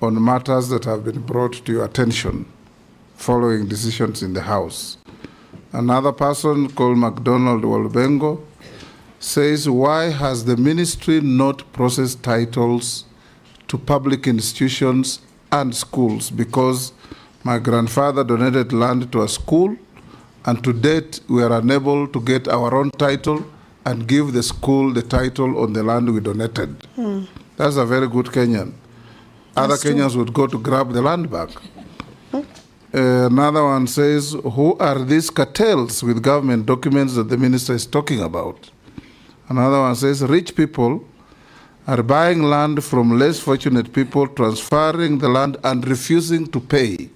on matters that have been brought to your attention following decisions in the House. Another person called McDonald Walbengo says, why has the ministry not processed titles to public institutions and schools? Because my grandfather donated land to a school, and to date we are unable to get our own title and give the school the title on the land we donated. That's a very good Kenyan. Other Kenyans would go to grab the land back. Another one says, who are these cartels with government documents that the minister is talking about? Another one says, rich people are buying land from less fortunate people, transferring the land and refusing to pay.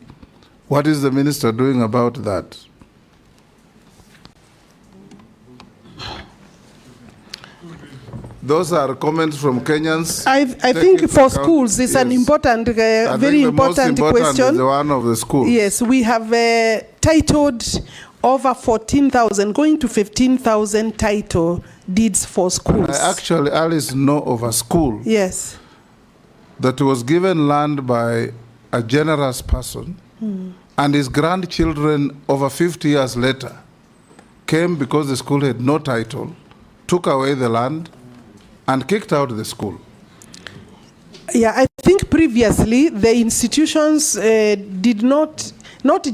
What is the minister doing about that? Those are comments from Kenyans. I think for schools, it's an important, very important question. Is the one of the schools. Yes, we have titled over 14,000, going to 15,000 title deeds for schools. I actually, Alice, know of a school. Yes. That was given land by a generous person, and his grandchildren, over 50 years later, came because the school had no title, took away the land, and kicked out the school. Yeah, I think previously the institutions did not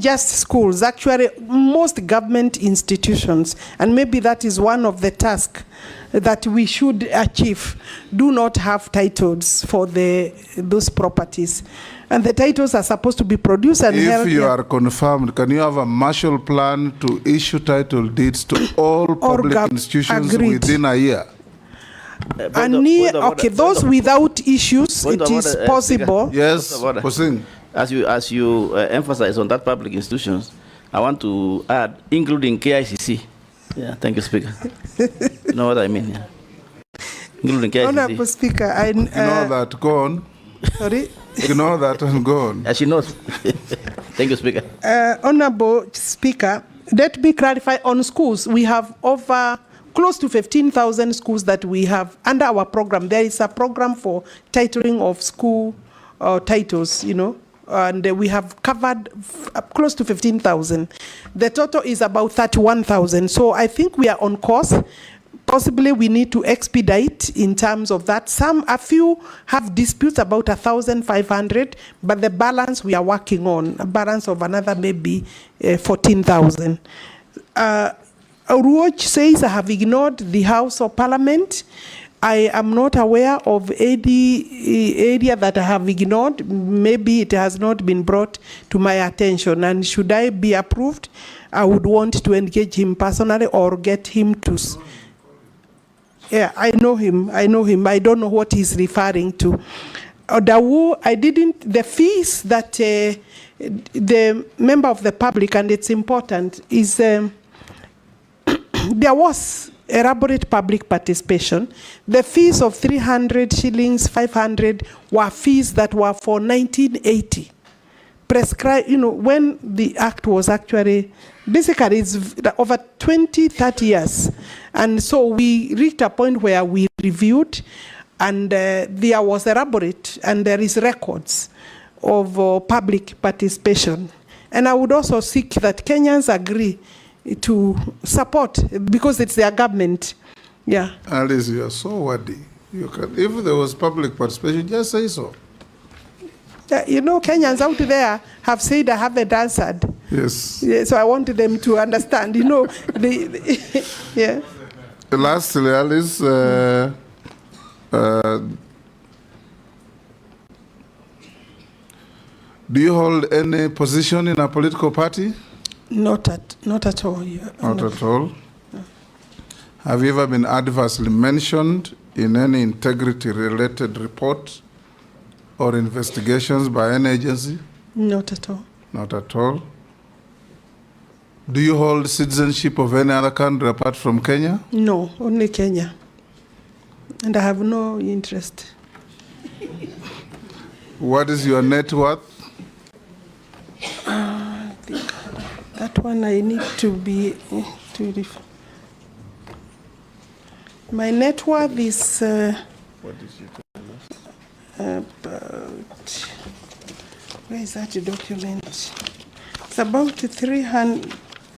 just schools, actually most government institutions, and maybe that is one of the tasks that we should achieve, do not have titles for those properties. And the titles are supposed to be produced and held. If you are confirmed, can you have a Marshall Plan to issue title deeds to all public institutions within a year? Those without issues, it is possible. Yes, Hossein. As you emphasize on that public institutions, I want to add, including KICC. Yeah, thank you, Speaker. You know what I mean? Yeah. Including KICC. Honorable Speaker, you know that, go on. Sorry? You know that, and go on. As she knows. Thank you, Speaker. Honorable Speaker, let me clarify on schools. We have over close to 15,000 schools that we have under our program. There is a program for titling of school titles, you know, and we have covered close to 15,000. The total is about 31,000. So I think we are on course. Possibly we need to expedite in terms of that. A few have disputes about 1,500, but the balance we are working on, a balance of another maybe 14,000. Ruoch says I have ignored the House of Parliament. I am not aware of any area that I have ignored. Maybe it has not been brought to my attention. And should I be approved, I would want to engage him personally or get him to. Yeah, I know him. I don't know what he's referring to. The fees that the member of the public, and it's important, is there was elaborate public participation. The fees of 300 shillings, 500 were fees that were for 1980. Prescribed, you know, when the act was actually, basically it's over 20, 30 years. And so we reached a point where we reviewed, and there was elaborate, and there is records of public participation. And I would also seek that Kenyans agree to support, because it's their government. Yeah. Alice, you are so wordy. If there was public participation, just say so. You know, Kenyans out there have said I haven't answered. Yes. Yeah, so I wanted them to understand, you know. Yeah. Lastly, Alice, do you hold any position in a political party? Not at all. Yeah. Not at all? No. Have you ever been adversely mentioned in any integrity-related report or investigations by any agency? Not at all. Not at all? Do you hold citizenship of any other country apart from Kenya? No, only Kenya. And I have no interest. What is your net worth? I think that one I need to be... My net worth is... What did you tell us? About... Where is that document? It's about 300.